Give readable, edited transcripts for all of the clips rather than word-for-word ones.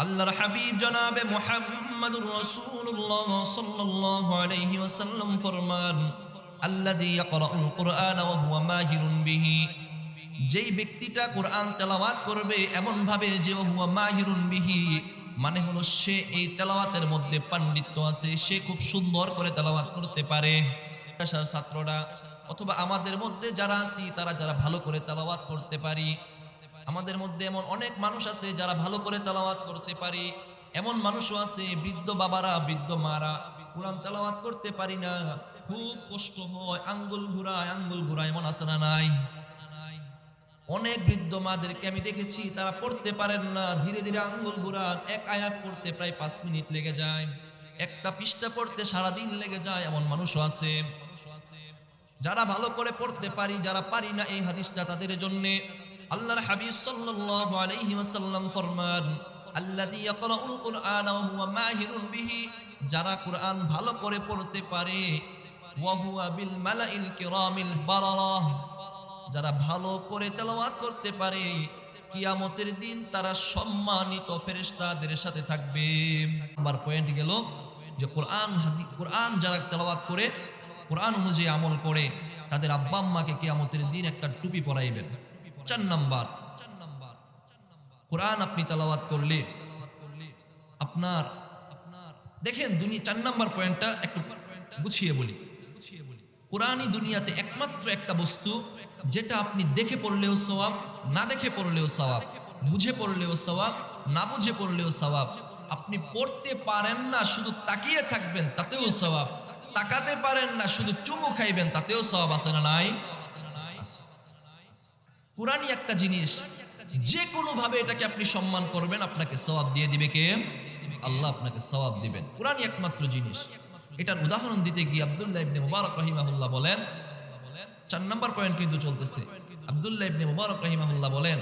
আল্লাহর হাবিব জনাবে মুহাম্মদুর রাসূলুল্লাহ সাল্লাল্লাহু আলাইহি ওয়াসাল্লাম ফরমান, আল্লাযী ইয়াকরাউল কুরআন ওয়া হুয়া মাহিরুন বিহি, যেই ব্যক্তিটা কোরআন তেলাওয়াত করবে এমন ভাবে যে হুয়া মাহিরুন বিহি, মানে হলো সে এই তেলাওয়াতের মধ্যে পাণ্ডিত্য আছে, সে খুব সুন্দর করে তেলাওয়াত করতে পারে। পেশার ছাত্ররা অথবা আমাদের মধ্যে যারা আছি তারা যারা ভালো করে তেলাওয়াত করতে পারি, আমাদের মধ্যে এমন অনেক মানুষ আছে যারা ভালো করে তেলাওয়াত করতে পারি, এমন মানুষও আছে বৃদ্ধ বাবারা বৃদ্ধ মারা কোরআন তেলাওয়াত করতে পারি না, খুব কষ্ট হয়, আঙ্গুল ঘুরায়, এমন আছে না নাই? অনেক বৃদ্ধ মাদেরকে আমি দেখেছি তারা পড়তে পারেন না, ধীরে ধীরে আঙ্গুল ঘুরান, এক আয়াত পড়তে প্রায় 5 মিনিট লেগে যায়, একটা পৃষ্ঠা পড়তে সারাদিন লেগে যায়, এমন মানুষও আছে। যারা ভালো করে পড়তে পারি, যারা পারি না, এই হাদিসটা তাদের জন্য। আল্লাহর হাবিব সাল্লাল্লাহু আলাইহি ওয়াসাল্লাম ফরমান, আল্লাযী ইয়াকরাউল কুরআন ওয়া হুয়া মাহিরুন বিহি, যারা কুরআন ভালো করে পড়তে পারে, ওয়া হুয়া বিল মালাইল কিরামিল বারারাহ, যারা ভালো করে তেলাওয়াত করতে পারে, কিয়ামতের দিন তারা সম্মানিত ফেরেশতাদের সাথে থাকবে। আমার পয়েন্ট গেল যে কোরআন যারা তেলাওয়াত করে, কোরআন অনুযায়ী আমল করে, তাদের আব্বা আম্মাকে কিয়ামতের দিন একটা টুপি পরাইবেন। 4 নাম্বার, কোরআন আপনি তেলাওয়াত করলে আপনার, দেখেন দুনিয়া, 4 নাম্বার পয়েন্টটা একটু গুছিয়ে বলি। কোরআনই দুনিয়াতে একমাত্র একটা বস্তু যেটা আপনি দেখে পড়লেও সওয়াব, না দেখে পড়লেও সওয়াব, বুঝে পড়লেও সওয়াব, না বুঝে পড়লেও সওয়াব। আপনি পড়তে পারেন না শুধু তাকিয়ে থাকবেন তাতেও সওয়াব, তাকাতে পারেন না শুধু চুমু খাইবেন তাতেও সওয়াব আছে না নাই? কোরআনই একটা জিনিস, যে কোনো ভাবে এটাকে আপনি সম্মান করবেন আপনাকে সওয়াব দিয়ে দিবে কে? আল্লাহ আপনাকে সওয়াব দিবেন। কোরআনই একমাত্র জিনিস। এটার উদাহরণ দিতে গিয়ে আব্দুল্লাহ ইবনে মুবারক রাহিমাহুল্লাহ বলেন, 4 নাম্বার পয়েন্ট কিন্তু চলতেছে। আব্দুল্লাহ ইবনে মুবারক রাহিমাহুল্লাহ বলেন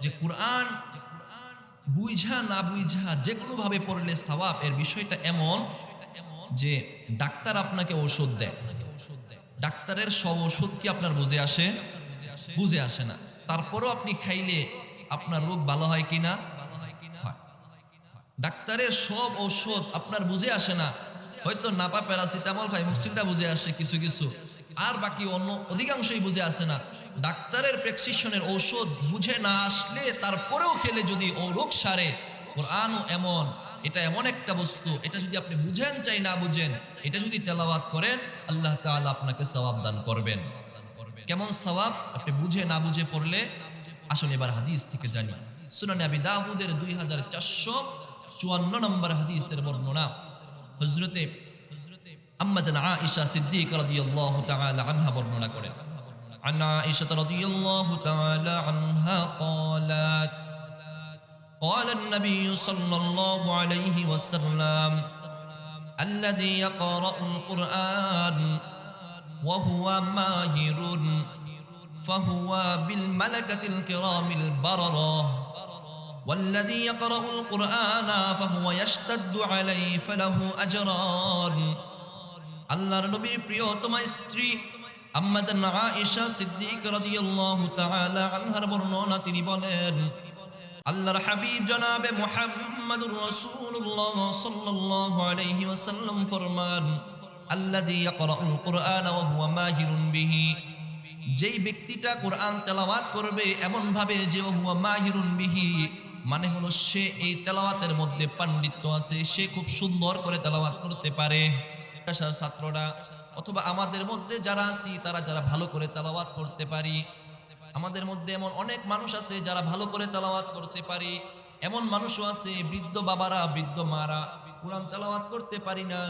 যে কোরআন বুঝা না বুঝা যে কোনো ভাবে পড়লে সওয়াব, এর বিষয়টা এমন যে ডাক্তার আপনাকে ঔষধ দেয়, ডাক্তারের সব ওষুধ কি আপনার বুঝে আসে? বুঝে আসে না। তারপরও আপনি খাইলে আপনার রোগ ভালো হয় কিনা? হয়। ডাক্তারের সব ঔষধ আপনার বুঝে আসে না, হয়তো নাপা প্যারাসিটামল ফাইমোক্সিনটা বুঝে আসে কিছু কিছু, আর বাকি অন্য অধিকাংশই বুঝে আসে না। ডাক্তারের প্রেসক্রিপশনের ঔষধ বুঝে না আসলে তারপরেও খেলে যদি ও রোগ সারে, কোরআনও এমন, এটা এমন একটা বস্তু, এটা যদি আপনি বুঝেন চাই না বুঝেন, এটা যদি তেলাওয়াত করেন আল্লাহ তাআলা আপনাকে সওয়াব দান করবেন। কেমন সওয়াব? আপনি বুঝে না বুঝে পড়লে। আসুন এবার হাদিস থেকে জানি। সুনানে আবি দাউদের 2454 নম্বর হাদিসের বর্ণনা। হযরতে আম্মা জান আয়েশা সিদ্দিকা রাদিয়াল্লাহু তাআলা আনহা বর্ণনা করেন। আন আয়েশা রাদিয়াল্লাহু তাআলা আনহা قالت قال النبي صلى الله عليه وسلم الذي يقرأ القرآن وهو ماهر فهو بالملكة الكرام البررة والذي يقرأ القرآن فهو يشتد عليه فله أجران। আল্লাহর নবীর প্রিয়তমা স্ত্রী আম্মা জান আয়েশা সিদ্দিকা রাদিয়াল্লাহু তাআলা আনহার বর্ণনা, তিনি বলেন, আল্লাহর হাবিব জনাবে মুহাম্মদুর রাসূলুল্লাহ সাল্লাল্লাহু আলাইহি ওয়াসাল্লাম ফরমান, আল্লাযী ইয়াকরাউল কুরআন ওয়া হুয়া মাহিরুন বিহি, যেই ব্যক্তিটা কোরআন তেলাওয়াত করবে এমন ভাবে যে হুয়া মাহিরুন বিহি, মানে হলো সে এই তেলাওয়াতের মধ্যে পাণ্ডিত্য আছে, সে খুব সুন্দর করে তেলাওয়াত করতে পারে। পেশার ছাত্ররা অথবা আমাদের মধ্যে যারা আছি তারা যারা ভালো করে তেলাওয়াত করতে পারি, আমাদের মধ্যে এমন অনেক মানুষ আছে যারা ভালো করে তেলাওয়াত করতে পারি, এমন মানুষও আছে বৃদ্ধ বাবারা বৃদ্ধ মারা কোরআন তেলাওয়াত করতে পারি না,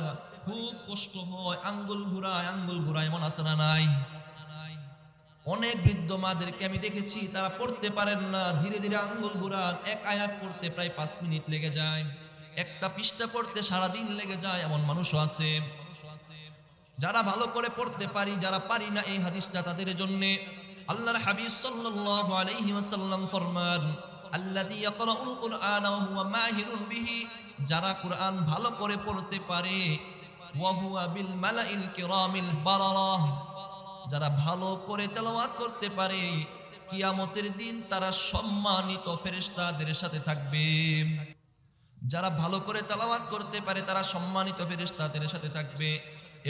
খুব কষ্ট হয়, আঙ্গুল ঘুরায়, এমন আছে না নাই? অনেক বৃদ্ধ মাদেরকে আমি দেখেছি তারা পড়তে পারেন না, ধীরে ধীরে আঙ্গুল ঘুরান, এক আয়াত পড়তে প্রায় 5 মিনিট লেগে যায়, একটা পৃষ্ঠা পড়তে সারাদিন লেগে যায়, এমন মানুষও আছে। যারা ভালো করে পড়তে পারি, যারা পারি না, এই হাদিসটা তাদের জন্য। আল্লাহর হাবিব সাল্লাল্লাহু আলাইহি ওয়াসাল্লাম ফরমান, আল্লাযী ইয়াকরাউল কুরআন ওয়া হুয়া মাহিরুন বিহি, যারা কোরআন ভালো করে পড়তে পারে, ওয়া হুয়া বিল মালাইল কিরামিল বারারাহ, যারা ভালো করে তেলাওয়াত করতে পারে, কিয়ামতের দিন তারা সম্মানিত ফেরেশতাদের সাথে থাকবে। যারা ভালো করে তেলাওয়াত করতে পারে তারা সম্মানিত ফেরেশতা তাদের সাথে থাকবে।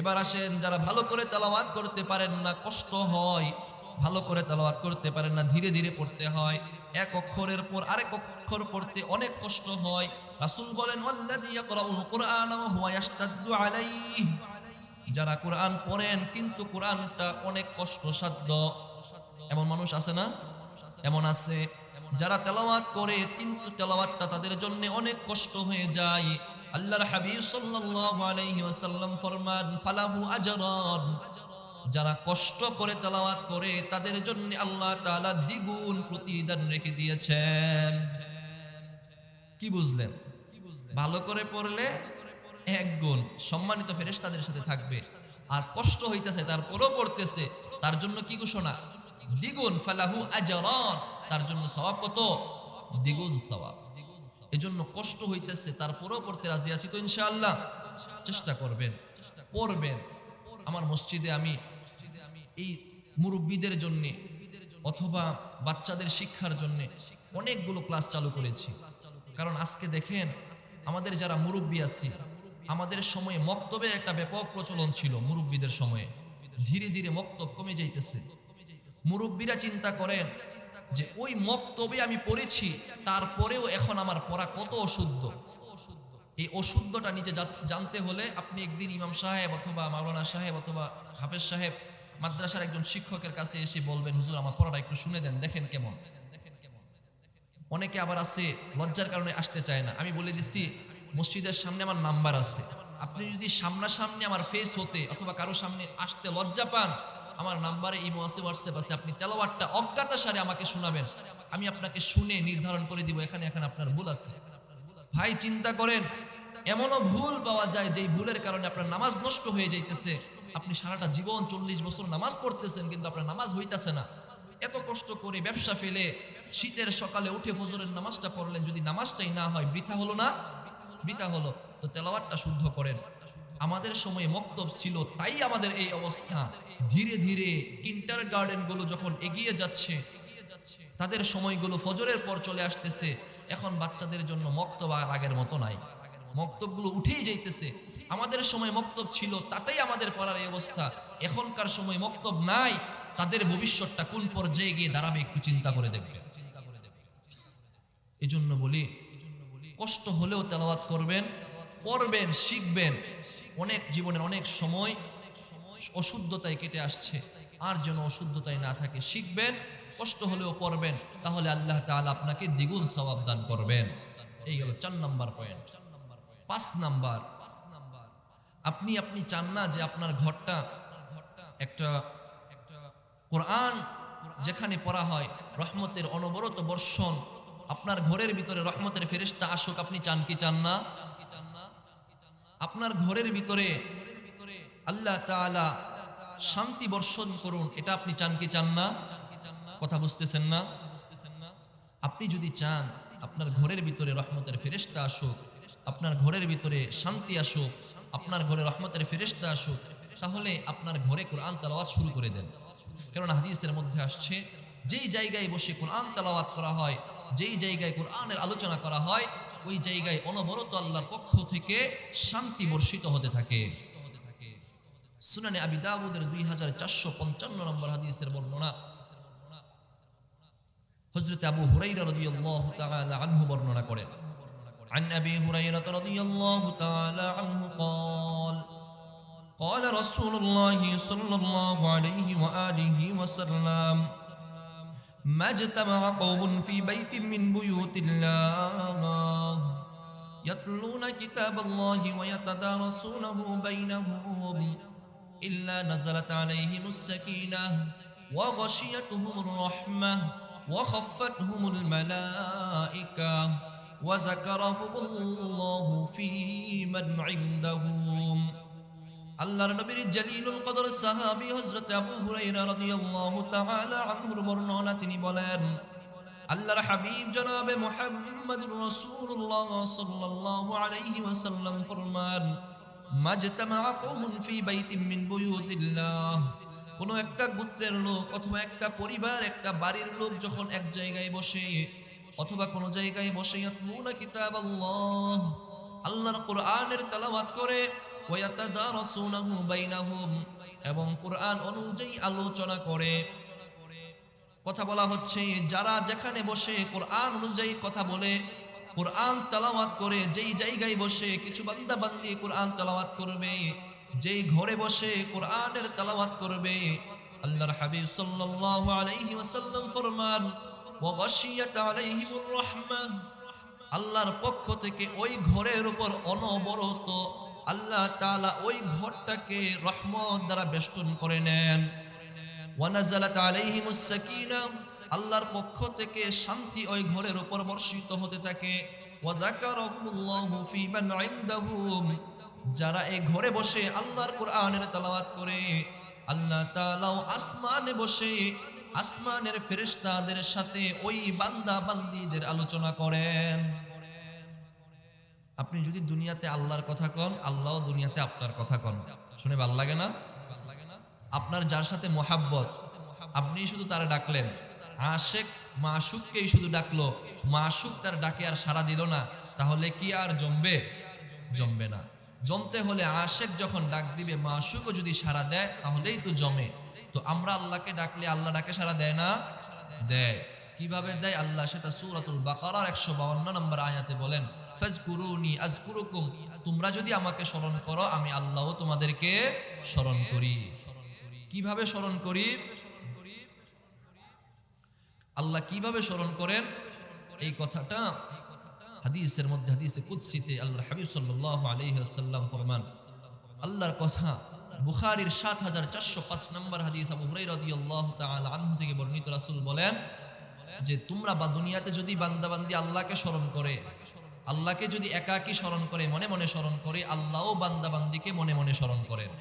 এবার আসেন, যারা ভালো করে তেলাওয়াত করতে পারেন না, কষ্ট হয়, ভালো করে তেলাওয়াত করতে পারেন না, ধীরে ধীরে পড়তে হয়, এক অক্ষরের পর আরেক অক্ষর পড়তে অনেক কষ্ট হয়। রাসূল বলেন, ওয়াল্লাযী ইয়াকরাউল কুরআনা ওয়া হুয়া ইয়াশতাদ্দু আলাইহি, যারা কোরআন পড়েন কিন্তু কোরআনটা অনেক কষ্টসাধ্য, এমন মানুষ আছে না? এমন আছে যারা তেলাওয়াত করে কিন্তু তেলাওয়াতটা তাদের জন্য অনেক কষ্ট হয়ে যায়। আল্লাহর হাবিব সাল্লাল্লাহু আলাইহি ওয়াসাল্লাম ফরমান, ফালাহু আজরান, যারা কষ্ট করে তেলাওয়াত করে তাদের জন্য আল্লাহ তাআলা দ্বিগুণ প্রতিদান রেখে দিয়েছেন। কি বুঝলেন? ভালো করে পড়লে এক গুণ, সম্মানিত ফেরেশতাদের সাথে থাকবে। আর কষ্ট হইতেছে তারপরও পড়তেছে, তার জন্য কি ঘোষণা? দ্বিগুণ, ফালাহু আজরান, তার জন্য সওয়াব কত? দ্বিগুণ সওয়াব। এজন্য কষ্ট হইতেছে তারপরও পড়তে রাজি আছি তো ইনশাআল্লাহ। চেষ্টা করবেন, পড়বেন। আমার মসজিদে আমি এই মুরব্বীদের জন্য অথবা বাচ্চাদের শিক্ষার জন্য অনেকগুলো ক্লাস চালু করেছি। কারণ আজকে দেখেন, আমাদের যারা মুরব্বী আছি, আমাদের সময়ে মক্তবের একটা ব্যাপক প্রচলন ছিল। মুরব্বীদের সময়ে ধীরে ধীরে মক্তব কমে যাইতেছে। মুরব্বীরা চিন্তা করেন যে ওই মক্তবে আমি পড়েছি, তারপরেও এখন আমার পড়া কত অশুদ্ধ। এই অশুদ্ধটা নিজে জানতে হলে আপনি একদিন ইমাম সাহেব অথবা মাওলানা সাহেব অথবা হাফেজ সাহেব মাদ্রাসার একজন শিক্ষকের কাছে এসে বলবেন, হুজুর আমার পড়াটা একটু শুনে দেন, দেখেন কেমন। অনেকে আবার আছে লজ্জার কারণে আসতে চায় না। আমি বলে দিচ্ছি, মসজিদের সামনে আমার নাম্বার আছে, আপনি যদি সামনাসামনি আমার ফেস হতে অথবা কারো সামনে আসতে লজ্জা পান, আমার নাম্বারে ইমো আছে, হোয়াটসঅ্যাপ আছে, আপনি তেলাওয়াতটা অজ্ঞাতা সারে আমাকে শোনাবেন, আমি আপনাকে শুনে নির্ধারণ করে দিব এখানে এখানে আপনার ভুল আছে। ভাই চিন্তা করেন, এমনও ভুল পাওয়া যায় যেই ভুলের কারণে আপনার নামাজ নষ্ট হয়ে যাইতেছে। আপনি সারাটা জীবন 40 বছর নামাজ পড়তেছেন কিন্তু আপনার নামাজ হইতাছে না। এত কষ্ট করে ব্যবসা ফেলে শীতের সকালে উঠে ফজরের নামাজটা পড়লেন, যদি নামাজটাই না হয় বৃথা হলো না? বৃথা হলো। তো তেলাওয়াতটা শুদ্ধ করেন। আমাদের সময়ে মক্তব ছিল, তাই আমাদের এই অবস্থা। ধীরে ধীরে কিন্ডারগার্টেন গুলো যখন এগিয়ে যাচ্ছে, তাদের সময়গুলো ফজরের পর চলে আসতেছে, এখন বাচ্চাদের জন্য মক্তব আর আগের মতো নাই, মক্তবগুলো উঠেই যাইতেছে। আমাদের সময় মক্তব ছিল, তাতেই আমাদের পড়ার এই অবস্থা। এখনকার সময় মক্তব নাই, তাদের ভবিষ্যৎটা কোন পর্যায়ে গিয়ে দাঁড়াবে একটু চিন্তা করে দেখবে। এজন্য বলি, কষ্ট হলেও তেলাওয়াত করবেন, পড়বেন, শিখবেন। অনেক জীবনের অনেক সময় অশুদ্ধতায় কেটে আসছে, আর যেন অশুদ্ধতায় না থাকে। শিখবেন, কষ্ট হলেও পড়বেন, তাহলে আল্লাহ তাআলা আপনাকে দ্বিগুণ সওয়াব দান করবেন। এই গেল 4 নাম্বার পয়েন্ট। 5 নাম্বার, আপনি চান না যে আপনার ঘরটা একটা কোরআন যেখানে পড়া হয়, রহমতের অনবরত বর্ষণ, আপনার ঘরের ভিতরে রহমতের ফেরেশতা আসুক, আপনি চান কি চান না? আপনার ঘরের ভিতরে আল্লাহ তাআলা শান্তি বর্ষণ করুন, এটা আপনি চান কি চান না? কথা বুঝতেছেন না? আপনি যদি চান আপনার ঘরের ভিতরে রহমতের ফেরেশতা আসুক, আপনার ঘরের ভিতরে শান্তি আসুক, আপনার ঘরে রহমতের ফেরেশতা আসুক, তাহলে আপনার ঘরে কোরআন তেলাওয়াত শুরু করে দেন। কারণ হাদিসের মধ্যে আসছে, যেই জায়গায় বসে কোরআন তেলাওয়াত করা হয়, যেই জায়গায় কোরআনের আলোচনা করা হয়, ওই জায়গায় অনবরত আল্লাহর পক্ষ থেকে শান্তি বর্ষিত হতে থাকে। সুনানে আবি দাউদের 2455 নম্বর হাদিসের বর্ণনা, হযরত আবু হুরায়রা রাদিয়াল্লাহু তাআলা আনহু বর্ণনা করেন। عن أبي هريرة رضي الله تعالى عنه قال قال رسول الله صلى الله عليه وآله وسلم ما اجتمع قوم في بيت من بيوت الله يتلون كتاب الله ويتدارسونه بينهم إلا نزلت عليهم السكينة وغشيتهم الرحمة وخفتهم الملائكة وذكرهم الله في من عندهم। আল্লাহর নবীর জলিলুল কদর সাহাবী হযরত আবু হুরায়রা রাদিয়াল্লাহু তাআলা আনহুর বর্ণনা, তিনি বলেন, আল্লাহর হাবিব জনাবে মুহাম্মদুর রাসূলুল্লাহ সাল্লাল্লাহু আলাইহি ওয়াসাল্লাম ফরমান, মাজতামা কওমুন ফি বাইতিন মিন বুয়ুতিল্লাহ, কোন একটা গোত্রের লোক অথবা একটা পরিবার, একটা বাড়ির লোক যখন এক জায়গায় বসে, অথবা কোন জায়গায় বসে ইয়াতলুনা কিতাবাল্লাহ, আল্লাহর কোরআনের তেলাওয়াত করে, ওয়া ইয়াতাদারাসুনাহু বাইনাহুম, এবং কোরআন অনুযায়ী আলোচনা করে। কথা বলা হচ্ছে যারা যেখানে বসে কোরআন অনুযায়ী কথা বলে, কোরআন তেলাওয়াত করে, যেই জায়গায় বসে কিছু বান্দা বান্দি কোরআন তেলাওয়াত করবে, যেই ঘরে বসে কোরআনের তেলাওয়াত করবে, আল্লাহর হাবিব সাল্লাল্লাহু আলাইহি ওয়াসাল্লাম ফরমান, ওয়া গাশিয়াত আলাইহিমুর রাহমাহ, আল্লাহর পক্ষ থেকে ওই ঘরের উপর অনবরত আল্লাহ তাআলা ওই ঘরটাকে রহমত দ্বারা বেষ্টন করে নেন। ওয়া নাযালাত আলাইহিমুস সাকিনাহ, আল্লাহর পক্ষ থেকে শান্তি ওই ঘরের উপর বর্ষিত হতে থাকে। ওয়া যাকারাহুমুল্লাহু ফি মান ইনদাহুম, যারা এই ঘরে বসে আল্লাহর কোরআনের তেলাওয়াত করে, আল্লাহ তাআলাও আসমানে বসে আসমানের ফেরেশতাদের সাথে ওই বান্দা বান্দীদের আলোচনা করেন। আপনি যদি দুনিয়াতে আল্লাহর কথা কন, আল্লাহও দুনিয়াতে আপনার কথা কন। শুনে ভালো লাগে না? আপনার যার সাথে মোহাব্বত, আপনি শুধু তারা ডাকলেন, আশেক মাশুককেই শুধু ডাকলো, মাশুক তার ডাকে আর সাড়া দিল না, তাহলে কি আর জমবে? জমবে না। জমতে হলে আশেক যখন ডাক দিবে, মাশুকও যদি সাড়া দেয়, তাহলেই তো জমে। তো আমরা আল্লাহকে ডাকলে আল্লাহ ডাকে সাড়া দেয় না? দেয়। কিভাবে দেয়? আল্লাহ সেটা সূরাতুল বাকারার 152 নম্বর আয়াতে বলেন, ফাজকুরুনি আযকুরুকুম, তোমরা যদি আমাকে স্মরণ করো, আমি আল্লাহও তোমাদেরকে স্মরণ করি। কিভাবে স্মরণ করি? আল্লাহ কিভাবে স্মরণ করেন এই কথাটা হাদিসের মধ্যে, হাদিসে কুদসিতে আল্লাহর হাবিব সাল্লাল্লাহু আলাইহি ওয়াসাল্লাম ফরমান, আল্লাহর কথা বুখারীর 7405 নম্বর হাদিস, আবু হুরায়রা রাদিয়াল্লাহু তাআলা আনহু থেকে বর্ণিত, রাসূল বলেন যে তোমরা বা দুনিয়াতে যদি বান্দা বান্দি আল্লাহকে স্মরণ করে, আল্লাহকে যদি একাকী স্মরণ করে, মনে মনে স্মরণ করে, আল্লাহও বান্দা বান্দিকে মনে মনে স্মরণ করেন।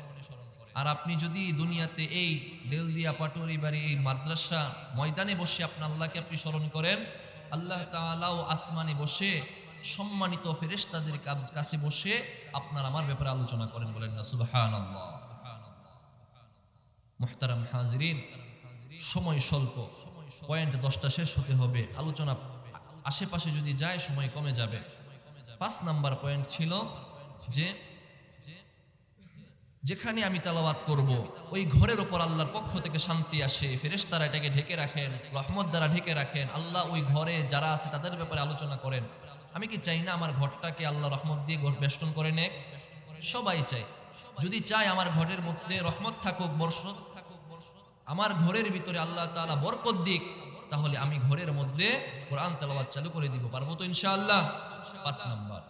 আর আপনি যদি দুনিয়াতে এই বেলদিয়া পাটুরি বাড়ি এই মাদ্রাসা ময়দানে বসে আপনার আল্লাহকে আপনি স্মরণ করেন, আল্লাহ তাআলাও আসমানে বসে সম্মানিত ফেরেশতাদের কাছে বসে আপনার আমার ব্যাপারে আলোচনা করেন। বলেন না সুবহানাল্লাহ। মুহতারাম হাজিরিন, সময় স্বল্প, পয়েন্ট 10টা শেষ হতে হবে, আলোচনা আশেপাশে যদি যায় সময় কমে যাবে। 5 নাম্বার পয়েন্ট ছিল যে যেখানে আমি তেলাওয়াত করব ওই ঘরের উপর আল্লাহর পক্ষ থেকে শান্তি আসে, ফেরেশতারা এটাকে ঢেকে রাখেন, রহমত দ্বারা ঢেকে রাখেন। আল্লাহ ওই ঘরে যারা আছে তাদের ব্যাপারে আলোচনা করেন। আমি কি চাই না আমার ঘরটাকে আল্লাহ রহমত দিয়ে বেষ্টন করে নেক? সবাই চাই। যদি চাই আমার ঘরের মধ্যে রহমত থাকুক, বরকত থাকুক, আমার ঘরের ভিতরে আল্লাহ তাআলা বরকত দিক, তাহলে আমি ঘরের মধ্যে কোরআন তেলাওয়াত চালু করে দিব। পারবো তো ইনশাআল্লাহ? 5 নাম্বার।